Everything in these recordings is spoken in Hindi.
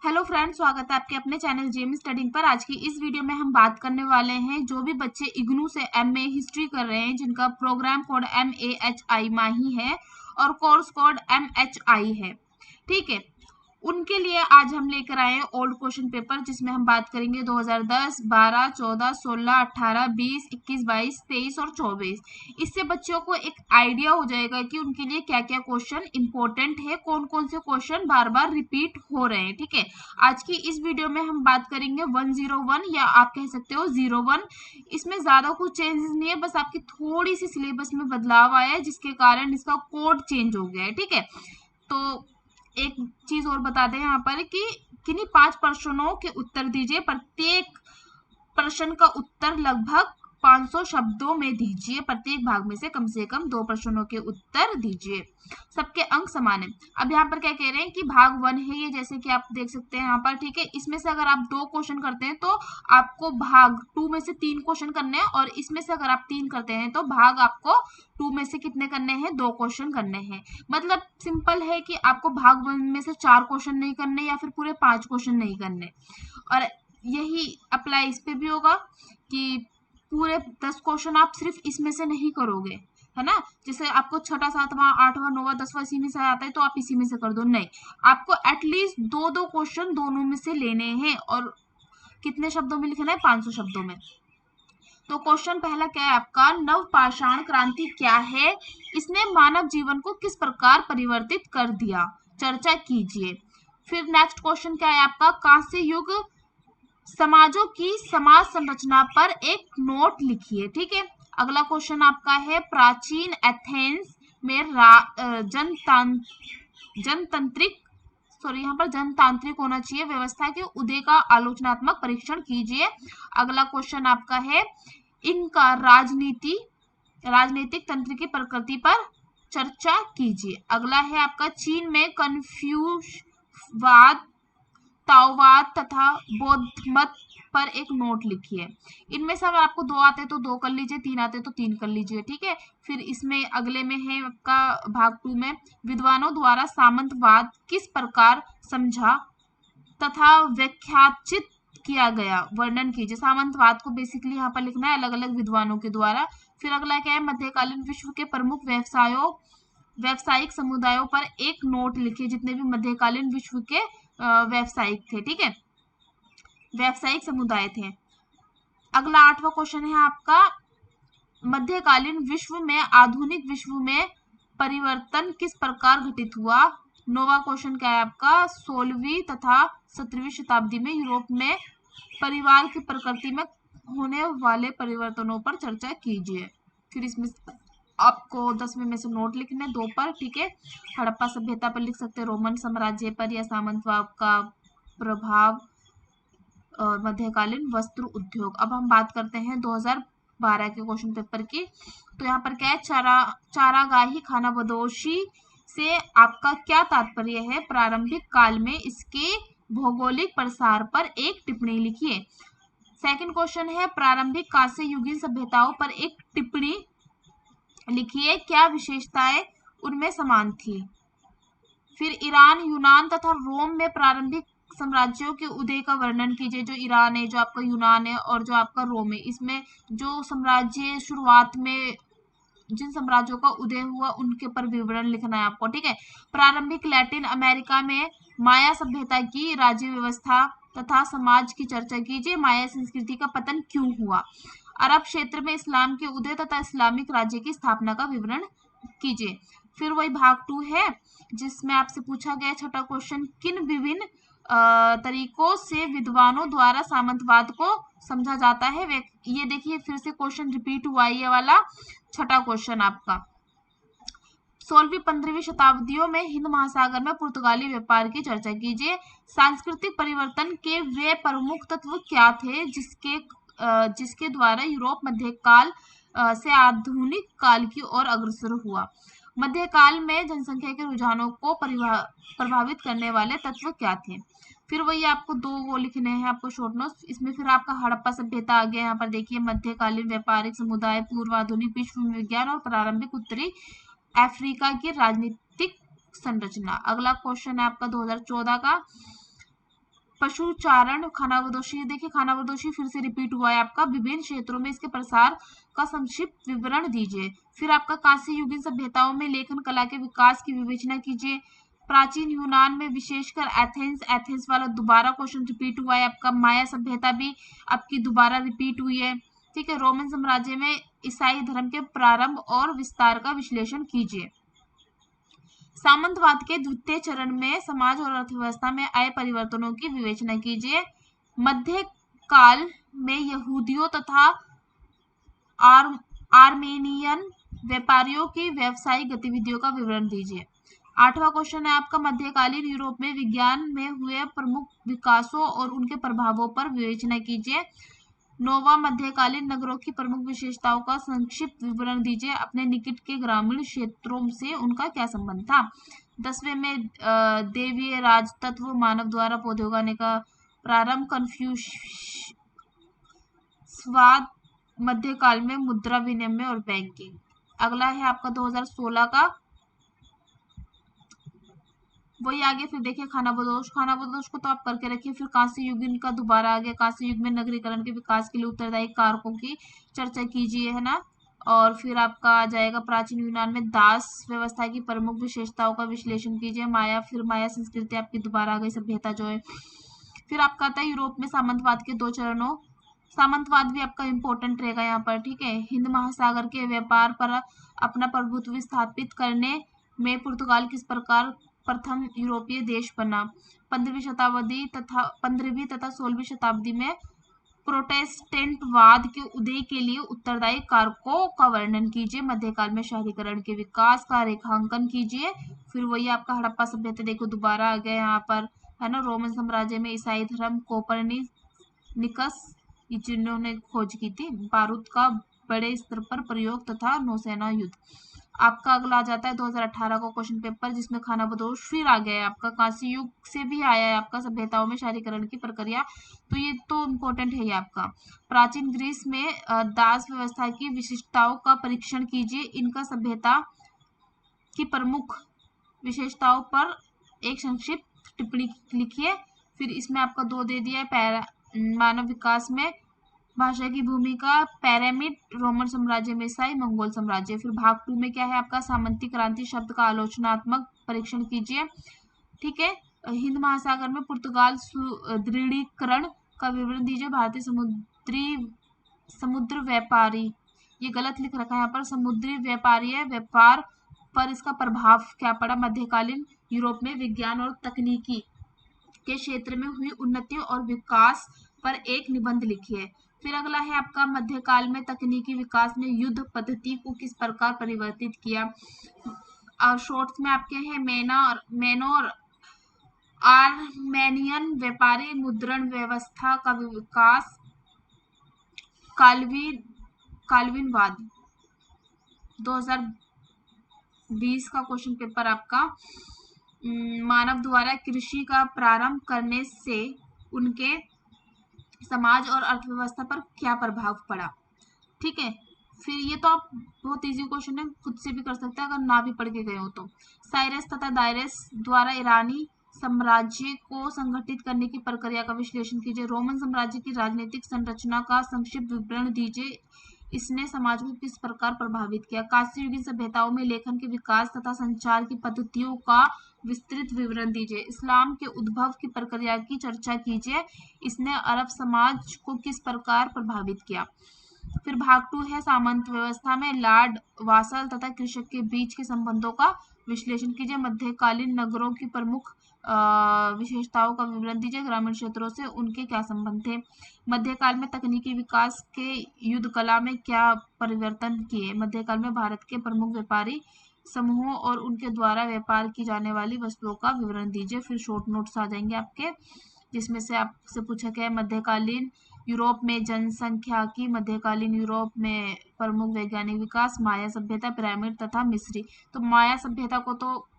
हेलो फ्रेंड्स, स्वागत है आपके अपने चैनल जेएम स्टडिंग पर। आज की इस वीडियो में हम बात करने वाले हैं जो भी बच्चे इग्नू से एमए हिस्ट्री कर रहे हैं, जिनका प्रोग्राम कोड MAHI माही है और कोर्स कोड MHI है। ठीक है, उनके लिए आज हम लेकर आए हैं ओल्ड क्वेश्चन पेपर, जिसमें हम बात करेंगे 2010, 12, 14, 16, 18, 20, 21, 22, 23 और 24। इससे बच्चों को एक आइडिया हो जाएगा कि उनके लिए क्या क्या क्वेश्चन इंपॉर्टेंट है, कौन कौन से क्वेश्चन बार बार रिपीट हो रहे हैं। ठीक है, आज की इस वीडियो में हम बात करेंगे 101 या आप कह सकते हो 01। इसमें ज्यादा कुछ चेंजेस नहीं है, बस आपकी थोड़ी सी सिलेबस में बदलाव आया है, जिसके कारण इसका कोड चेंज हो गया है। ठीक है, तो एक चीज और बता दें यहाँ पर कि किन्हीं 5 प्रश्नों के उत्तर दीजिए। प्रत्येक प्रश्न का उत्तर लगभग 500 शब्दों में दीजिए। प्रत्येक भाग में से कम 2 प्रश्नों के उत्तर दीजिए। सबके अंक समान है। अब यहाँ पर क्या कह रहे हैं कि भाग 1 है ये, जैसे कि आप देख सकते हैं यहाँ पर। ठीक है, इसमें से अगर आप 2 क्वेश्चन करते हैं तो आपको भाग 2 में से 3 क्वेश्चन करने हैं, और इसमें से अगर आप 3 करते हैं तो भाग आपको 2 में से कितने करने हैं? 2 क्वेश्चन करने हैं। मतलब सिंपल है कि आपको भाग 1 में से 4 क्वेश्चन नहीं करने या फिर पूरे 5 क्वेश्चन नहीं करने। और यही अप्लाई इस पे भी होगा कि पूरे 10 क्वेश्चन आप सिर्फ इसमें से नहीं करोगे, है ना। जैसे आपको छठा, सातवां, आठवां, नौवां, 10वां इसी में से आता है तो आप इसी में से कर दो, नहीं, आपको एटलीस्ट 2 क्वेश्चन दोनों में से लेने हैं। और कितने शब्दों में लिखना है? 500 शब्दों में। तो क्वेश्चन पहला क्या है आपका? नवपाषाण क्रांति क्या है? इसने मानव जीवन को किस प्रकार परिवर्तित कर दिया? चर्चा कीजिए। फिर नेक्स्ट क्वेश्चन क्या है आपका? कांस्य युग समाजों की समाज संरचना पर एक नोट लिखिए। ठीक है, अगला क्वेश्चन आपका है प्राचीन एथेंस में जनतांत्रिक यहाँ पर जनतांत्रिक होना चाहिए व्यवस्था के उदय का आलोचनात्मक परीक्षण कीजिए। अगला क्वेश्चन आपका है इनका राजनीतिक तंत्र की प्रकृति पर चर्चा कीजिए। अगला है आपका चीन में कन्फ्यूशवाद, ताओवाद तथा बौद्ध मत पर एक नोट लिखिए। इनमें से अगर आपको 2 आते हैं तो 2 कर लीजिए, 3 आते हैं तो 3 कर लीजिए। ठीक है, फिर इसमें अगले में है आपका भाग 2 में विद्वानों द्वारा सामंतवाद किस प्रकार समझा तथा व्याख्याचित किया गया, वर्णन कीजिए। सामंतवाद को बेसिकली यहाँ पर लिखना है अलग अलग विद्वानों के द्वारा। फिर अगला क्या है? मध्यकालीन विश्व के प्रमुख व्यावसायिक समुदायों पर एक नोट लिखिए, जितने भी मध्यकालीन विश्व के व्यावसायिक थे। ठीक है, व्यावसायिक समुदाय थे। अगला 8वां क्वेश्चन है आपका मध्यकालीन विश्व में आधुनिक विश्व में परिवर्तन किस प्रकार घटित हुआ? 9वां क्वेश्चन क्या है आपका? 16वीं तथा 17वीं शताब्दी में यूरोप में परिवार की प्रकृति में होने वाले परिवर्तनों पर चर्चा कीजिए। फिर इसमें आपको 10वें में से नोट लिखने 2 पर। ठीक है, हड़प्पा सभ्यता पर लिख सकते हैं, रोमन साम्राज्य पर या सामंतवाद का प्रभाव, मध्यकालीन वस्त्र उद्योग। अब हम बात करते हैं 2012 के क्वेश्चन पेपर की। तो यहाँ पर क्या है? चारागाही खानाबदोशी से आपका क्या तात्पर्य है? प्रारंभिक काल में इसके भौगोलिक प्रसार पर एक टिप्पणी लिखिए। सेकंड क्वेश्चन है प्रारंभिक कांस्य युगीन सभ्यताओं पर एक टिप्पणी लिखिए, क्या विशेषताएं उनमें समान थी? फिर ईरान, यूनान तथा रोम में प्रारंभिक साम्राज्यों के उदय का वर्णन कीजिए। जो ईरान है, जो आपका यूनान है और जो आपका रोम है, इसमें जो साम्राज्य शुरुआत में जिन साम्राज्यों का उदय हुआ उनके पर विवरण लिखना है आपको। ठीक है, प्रारंभिक लैटिन अमेरिका में माया सभ्यता की राज्य व्यवस्था तथा समाज की चर्चा कीजिए। माया संस्कृति का पतन क्यों हुआ? अरब क्षेत्र में इस्लाम के उदय तथा इस्लामिक राज्य की स्थापना का विवरण कीजिए। फिर वही भाग 2 है, जिसमें आपसे पूछा गया छठा क्वेश्चन किन विभिन्न तरीकों से विद्वानों द्वारा सामंतवाद को समझा जाता है? ये देखिए फिर से क्वेश्चन रिपीट हुआ, ये वाला छठा क्वेश्चन आपका। 16वीं 15वीं शताब्दियों में हिंद महासागर में पुर्तगाली व्यापार की चर्चा कीजिए। सांस्कृतिक परिवर्तन के वे प्रमुख तत्व क्या थे जिसके द्वारा यूरोप मध्यकाल से आधुनिक काल की ओर अग्रसर हुआ? मध्यकाल में जनसंख्या के रुझानों को प्रभावित करने वाले तत्व क्या थे? फिर वही आपको 2 वो लिखने हैं आपको शॉर्ट नोट्स। इसमें फिर आपका हड़प्पा सभ्यता आ गया। यहाँ पर देखिए मध्यकालीन व्यापारिक समुदाय, पूर्व आधुनिक विश्व विज्ञान और प्रारंभिक उत्तरी अफ्रीका की राजनीतिक संरचना। अगला क्वेश्चन है आपका 2014 का पशुचारण खानाबदोशी, देखिए खानाबदोशी फिर से रिपीट हुआ है आपका। विभिन्न क्षेत्रों में इसके प्रसार का संक्षिप्त विवरण दीजिए। फिर आपका कांस्य युगीन सभ्यताओं में लेखन कला के विकास की विवेचना कीजिए। प्राचीन यूनान में विशेषकर एथेंस वाला दोबारा क्वेश्चन रिपीट हुआ है आपका। माया सभ्यता भी आपकी दोबारा रिपीट हुई है। ठीक है, रोमन साम्राज्य में ईसाई धर्म के प्रारंभ और विस्तार का विश्लेषण कीजिए। सामंतवाद के द्वितीय चरण में समाज और अर्थव्यवस्था में आए परिवर्तनों की विवेचना कीजिए। मध्य काल में यहूदियों तथा आर्मेनियन व्यापारियों की व्यावसायिक गतिविधियों का विवरण दीजिए। 8वां क्वेश्चन है आपका, मध्यकालीन यूरोप में विज्ञान में हुए प्रमुख विकासों और उनके प्रभावों पर विवेचना कीजिए। 9वां, मध्यकालीन नगरों की प्रमुख विशेषताओं का संक्षिप्त विवरण दीजिए। अपने निकट के ग्रामीण क्षेत्रों से उनका क्या संबंध था। 10वें में देवीय राजतत्व, मानव द्वारा पौधे उगाने का प्रारंभ, कन्फ्यूशवाद, मध्यकाल में मुद्रा विनिमय और बैंकिंग। अगला है आपका 2016 का, वही आगे। फिर देखिए खानाबदोश को तो आप करके रखिए। फिर कांस्य युग का दोबारा आ गया। कांस्य युग में नगरीकरण के विकास के लिए उत्तरदायी कारकों की चर्चा कीजिए, है ना। और फिर आपका आ जाएगा प्राचीन यूनान में दास व्यवस्था की प्रमुख विशेषताओं का विश्लेषण कीजिए। माया, फिर माया संस्कृति आपकी दोबारा आ गई, सभ्यता जो है। फिर आपका आता है यूरोप में सामंतवाद के 2 चरणों। सामंतवाद भी आपका इंपॉर्टेंट रहेगा यहाँ पर, ठीक है। हिंद महासागर के व्यापार पर अपना प्रभुत्व स्थापित करने में पुर्तगाल किस प्रकार प्रथम यूरोपीय देश बना। 15वीं तथा 16वीं शताब्दी में प्रोटेस्टेंटवाद के उदय के लिए उत्तरदायी कारकों का वर्णन कीजिए। मध्यकाल में शहरीकरण के विकास का रेखांकन कीजिए। फिर वही आपका हड़प्पा सभ्यता देखो दोबारा आ गया यहाँ पर, है ना। रोमन साम्राज्य में ईसाई धर्म, कोपरनिकस जिन्होंने खोज की थी। बारूद का बड़े स्तर पर प्रयोग तथा नौसेना युद्ध। आपका अगला आ जाता है 2018 का क्वेश्चन पेपर, जिसमें खानाबदोश फिर आ गया है आपका। कांस्य युग से भी आया है आपका, सभ्यताओं में शहरीकरण की प्रक्रिया। तो ये तो इम्पोर्टेंट है ये आपका। प्राचीन ग्रीस में दास व्यवस्था की विशिष्टताओं का परीक्षण कीजिए। इनका सभ्यता की प्रमुख विशेषताओं पर एक संक्षिप्त टिप्पणी लिखिए। फिर इसमें आपका 2 दे दिया है। मानव विकास में भाषा की भूमिका, पैरामिड, रोमन साम्राज्य में ईसाई, मंगोल साम्राज्य। फिर भाग 2 में क्या है आपका, सामंती क्रांति शब्द का आलोचनात्मक परीक्षण कीजिए। ठीक है, हिंद महासागर में पुर्तगाल सुदृढ़ीकरण का विवरण दीजिए। भारतीय समुद्र व्यापारी, ये गलत लिख रखा है यहाँ पर, समुद्री व्यापार पर इसका प्रभाव क्या पड़ा। मध्यकालीन यूरोप में विज्ञान और तकनीकी के क्षेत्र में हुई उन्नति और विकास पर एक निबंध लिखिए। फिर अगला है आपका, मध्यकाल में तकनीकी विकास ने युद्ध पद्धति को किस प्रकार परिवर्तित किया। और शॉर्ट्स में आपके हैं मेनोर आर्मेनियन व्यापारी मुद्रण व्यवस्था का विकास, काल्विनवाद। 2020 का क्वेश्चन पेपर आपका, मानव द्वारा कृषि का प्रारंभ करने से उनके समाज और अर्थव्यवस्था पर क्या प्रभाव पड़ा। ठीक है, फिर ये तो आप बहुत इजी क्वेश्चन है, खुद से भी कर सकते हैं अगर ना भी पढ़ के गए हो तो। साइरस तथा दायरस द्वारा ईरानी साम्राज्य को संगठित करने की प्रक्रिया का विश्लेषण कीजिए। रोमन साम्राज्य की राजनीतिक संरचना का संक्षिप्त विवरण दीजिए। इसने समाज को किस प्रकार प्रभावित किया। कांस्य युगीन सभ्यताओं में लेखन के विकास तथा संचार की पद्धतियों का विस्तृत विवरण दीजिए। इस्लाम के उद्भव की प्रक्रिया की चर्चा कीजिए। इसने अरब समाज को किस प्रकार प्रभावित किया। फिर भाग 2 है, सामंत व्यवस्था में लॉर्ड वासल तथा कृषक के बीच के संबंधों का विश्लेषण कीजिए। मध्यकालीन नगरों की प्रमुख विशेषताओं का विवरण दीजिए। ग्रामीण क्षेत्रों से उनके क्या संबंध थे। मध्यकाल में तकनीकी विकास के युद्ध कला में क्या परिवर्तन किए। मध्यकाल में भारत के प्रमुख व्यापारी समूहों और उनके द्वारा व्यापार की जाने वाली वस्तुओं का विवरण दीजिए। फिर शॉर्ट नोट्स आ जाएंगे आपके, जिसमें से आपसे पूछा गया है मध्यकालीन यूरोप में जनसंख्याकी, मध्यकालीन यूरोप में प्रमुख वैज्ञानिक विकास, माया सभ्यता, पिरामिड तथा मिस्री। तो माया सभ्यता को तो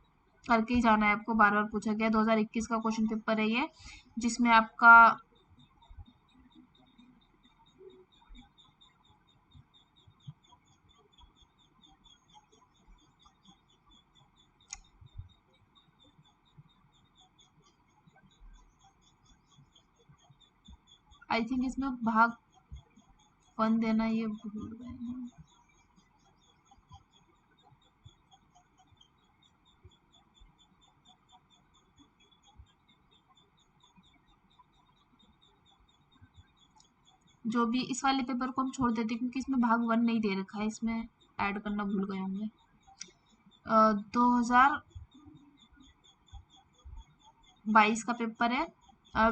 करके ही जाना है आपको, बार बार पूछा गया। 2021 का क्वेश्चन पेपर है ये, जिसमें आपका आई थिंक इसमें भाग 1 देना ये भूल गए हैं। जो भी इस वाले पेपर को हम छोड़ देते हैं क्योंकि इसमें भाग 1 नहीं दे रखा है, इसमें ऐड करना भूल गए होंगे। 2022 का पेपर है।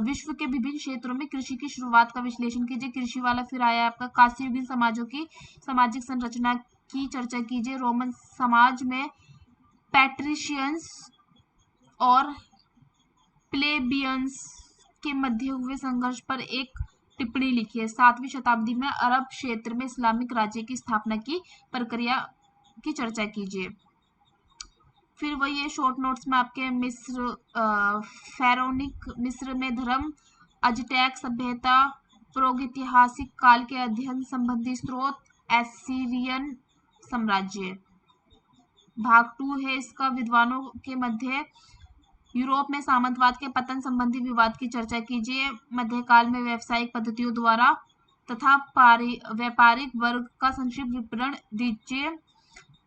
विश्व के विभिन्न क्षेत्रों में कृषि की शुरुआत का विश्लेषण कीजिए। कृषि वाला फिर आया आपका कांस्य युगीन समाजों की सामाजिक संरचना की चर्चा कीजिए। रोमन समाज में पैट्रिशियंस और प्लेबियंस के मध्य हुए संघर्ष पर एक टिप्पणी लिखी है। 7वीं शताब्दी में अरब क्षेत्र में इस्लामिक राज्य की स्थापना की प्रक्रिया की चर्चा कीजिए। फिर वही है शॉर्ट नोट्स में आपके फेरोनिक मिस्र में धर्म, अजटैक सभ्यता, प्रागैतिहासिक काल के अध्ययन संबंधी स्रोत, एसीरियन साम्राज्य। भाग 2 है इसका विद्वानों के मध्य यूरोप में सामंतवाद के पतन संबंधी विवाद की चर्चा कीजिए। मध्यकाल में व्यावसायिक पद्धतियों द्वारा तथा व्यापारिक वर्ग का संक्षिप्त विवरण दीजिए।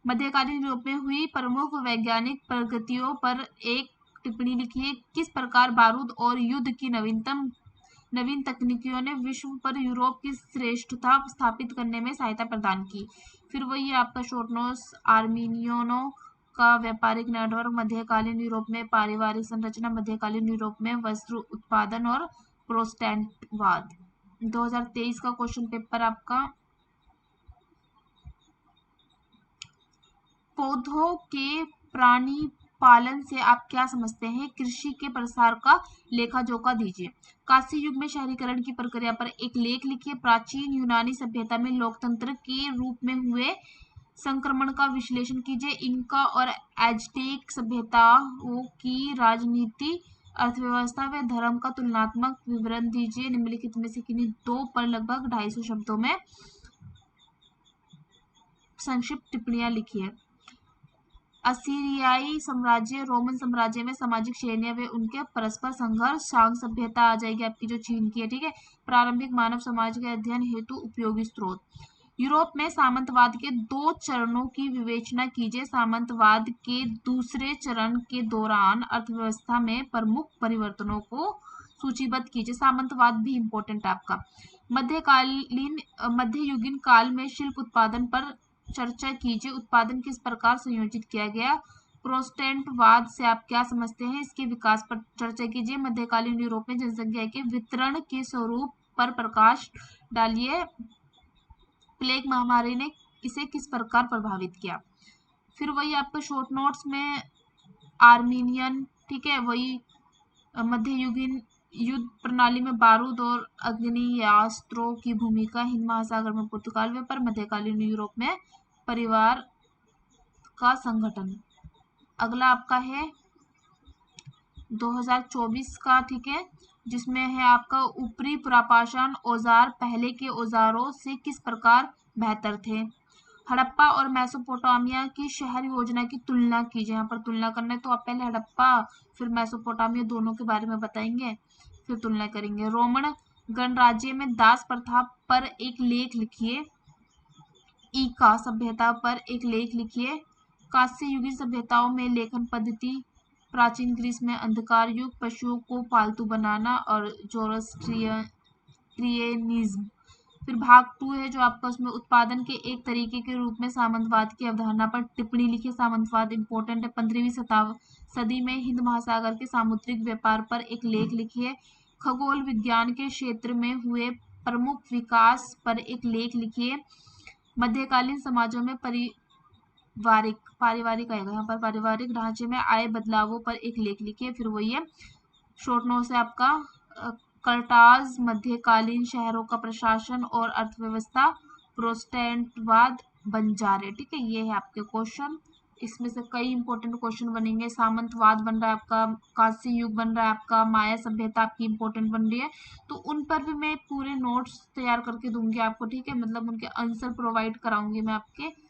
मध्यकालीन यूरोप में हुई प्रमुख वैज्ञानिक प्रगतियों पर एक टिप्पणी लिखिए। किस प्रकार बारूद और युद्ध की नवीन तकनीकियों ने विश्व पर यूरोप की श्रेष्ठता स्थापित करने में सहायता प्रदान की। फिर वही आपका शॉर्ट नोट्स आर्मीनियनों का व्यापारिक नेटवर्क, मध्यकालीन यूरोप में पारिवारिक संरचना, मध्यकालीन यूरोप में वस्त्र उत्पादन और प्रोटेस्टेंटवाद। 2023 का क्वेश्चन पेपर आपका पौधों के प्राणी पालन से आप क्या समझते हैं? कृषि के प्रसार का लेखा जोखा दीजिए। कांस्य युग में शहरीकरण की प्रक्रिया पर एक लेख लिखिए। प्राचीन यूनानी सभ्यता में लोकतंत्र के रूप में हुए संक्रमण का विश्लेषण कीजिए। इंका और एज़टेक सभ्यताओं की राजनीति, अर्थव्यवस्था व धर्म का तुलनात्मक विवरण दीजिए। निम्नलिखित में से किन्हीं दो पर लगभग 250 शब्दों में संक्षिप्त टिप्पणियां लिखिए। असीरियाई साम्राज्य, रोमन साम्राज्य में सामाजिक श्रेणियां व उनके परस्पर संघर्ष। सांग सभ्यता आ जाएगी आपकी जो चीन की है, ठीक है। प्रारंभिक मानव समाज के अध्ययन हेतु उपयोगी स्रोत। यूरोप में सामंतवाद के 2 चरणों की विवेचना कीजिए। सामंतवाद के दूसरे चरण के दौरान अर्थव्यवस्था में प्रमुख परिवर्तनों को सूचीबद्ध कीजिए। सामंतवाद भी इंपॉर्टेंट आपका। मध्ययुगीन काल में शिल्प उत्पादन पर चर्चा कीजिए। उत्पादन किस प्रकार संयोजित किया गया। प्रोटेस्टेंटवाद से आप क्या समझते हैं, इसके विकास पर चर्चा कीजिए। मध्यकालीन यूरोप में जनसंख्या के वितरण के स्वरूप पर प्रकाश डालिए। प्लेग महामारी ने इसे किस प्रकार प्रभावित किया। फिर वही आपके शॉर्ट नोट्स में आर्मीनियन, ठीक है, वही मध्ययुगीन युद्ध प्रणाली में बारूद और अग्नेयास्त्रों की भूमिका, हिंद महासागर में पुर्तगाल व्यापार, मध्यकालीन यूरोप में परिवार का संगठन। अगला आपका है 2024 का, ठीक है, जिसमें है आपका ऊपरी पुरापाषाण औजार पहले के औजारों से किस प्रकार बेहतर थे। हड़प्पा और मेसोपोटामिया की शहर योजना की तुलना कीजिए। यहाँ पर तुलना करना है तो आप पहले हड़प्पा फिर मेसोपोटामिया दोनों के बारे में बताएंगे, फिर तुलना करेंगे। रोमन गणराज्य में दास प्रथा पर एक लेख लिखिए। ईका सभ्यता पर एक लेख लिखिए। कांस्य युगीन सभ्यताओं में लेखन पद्धति, प्राचीन ग्रीस में अंधकार युग, पशुओं को पालतू बनाना और जोरोस्ट्रियनिज्म। फिर भाग 2 है जो आपका उसमें उत्पादन के एक तरीके के रूप में सामंतवाद की अवधारणा पर टिप्पणी लिखी। सामंतवाद इंपॉर्टेंट है। 15वीं सदी में हिंद महासागर के सामुद्रिक व्यापार पर एक लेख लिखिए। खगोल विज्ञान के क्षेत्र में हुए प्रमुख विकास पर एक लेख लिखिए। मध्यकालीन समाजों में पारिवारिक आएगा यहाँ पर, पारिवारिक ढांचे में आए बदलावों पर एक लेख लिखिए। फिर वही है शॉर्ट नोट से आपका कर्टाज, मध्यकालीन शहरों का प्रशासन और अर्थव्यवस्था, प्रोटेस्टेंटवाद, बंजारे, ठीक है। ये है आपके क्वेश्चन। इसमें से कई इंपॉर्टेंट क्वेश्चन बनेंगे। सामंतवाद बन रहा है आपका, कांस्य युग बन रहा है आपका, माया सभ्यता आपकी इंपॉर्टेंट बन रही है, तो उन पर भी मैं पूरे नोट्स तैयार करके दूंगी आपको, ठीक है, मतलब उनके आंसर प्रोवाइड कराऊंगी मैं आपके।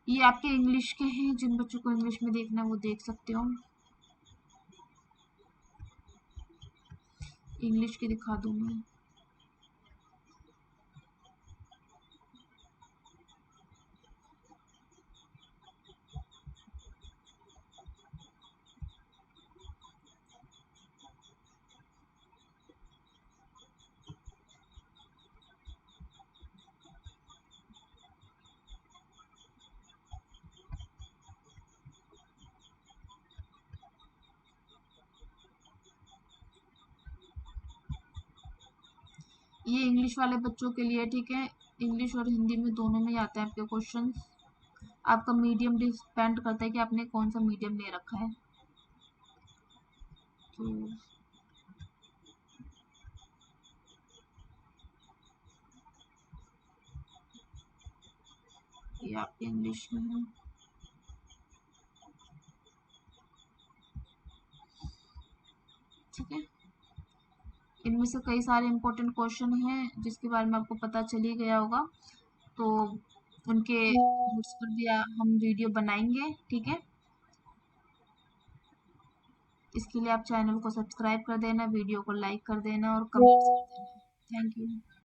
ये आपके इंग्लिश के हैं, जिन बच्चों को इंग्लिश में देखना है वो देख सकते हो। इंग्लिश के दिखा दूँ मैं। ये इंग्लिश वाले बच्चों के लिए, ठीक है। इंग्लिश और हिंदी में दोनों में ही आते हैं आपके क्वेश्चन। आपका मीडियम डिपेंड करता है कि आपने कौन सा मीडियम ले रखा है। तो ये आपके इंग्लिश में है, ठीक है। इनमें से कई सारे इंपॉर्टेंट क्वेश्चन हैं जिसके बारे में आपको पता चल ही गया होगा, तो उनके नोट्स पर भी हम वीडियो बनाएंगे, ठीक है। इसके लिए आप चैनल को सब्सक्राइब कर देना, वीडियो को लाइक कर देना और कमेंट्स कर देना। Thank you.